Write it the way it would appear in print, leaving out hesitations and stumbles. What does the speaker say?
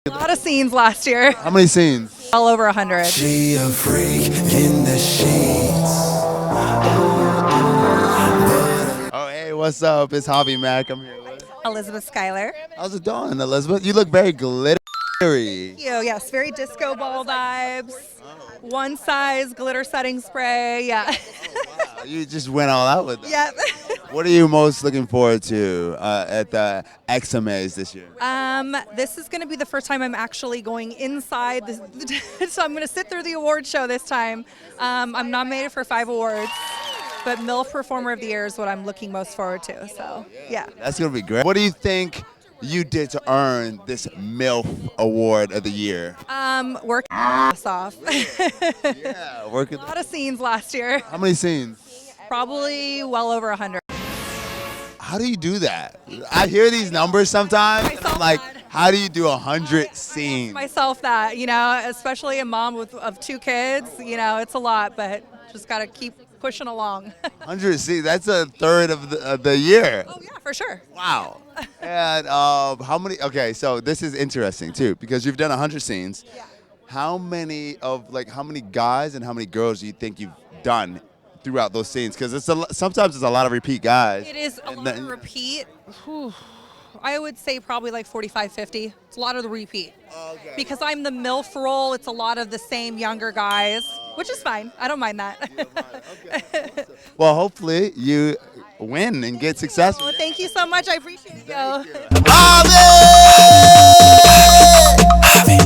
A lot of scenes last year. How many scenes? Well over 100. She a freak in the sheets. Oh, hey, what's up? It's Javi Mac. I'm here with. Elizabeth Schuyler. How's it going, Elizabeth? You look very glittery. Thank you. Yes, very disco ball vibes. One size glitter setting spray. Yeah. Wow, you just went all out with that. Yep. What are you most looking forward to at the XMAs this year? This is going to be the first time I'm actually going inside. So I'm going to sit through the award show this time. I'm nominated for 5 awards, but MILF Performer of the Year is what I'm looking most forward to. So, yeah. That's going to be great. What do you think you did to earn this MILF Award of the Year? Work ass off. Yeah, working. A lot of scenes last year. How many scenes? Probably well over 100. How do you do that? I hear these numbers sometimes, and I'm Myself like, that. how do you do 100 scenes? Myself that, especially a mom of 2 kids, it's a lot, but just got to keep pushing along. 100 scenes, that's a third of the year. Oh, yeah, for sure. Wow. And how many, okay, so this is interesting too, because you've done 100 scenes. Yeah. How many guys and how many girls do you think you've done throughout those scenes? Because sometimes it's a lot of repeat guys. It is a And lot then- of repeat. Whew. I would say probably like 45, 50. It's a lot of the repeat. Okay. Because I'm the MILF role, it's a lot of the same younger guys, which is fine. I don't mind that. Okay. Well, hopefully you win and get successful. Well, thank you so much. I appreciate you. Javi!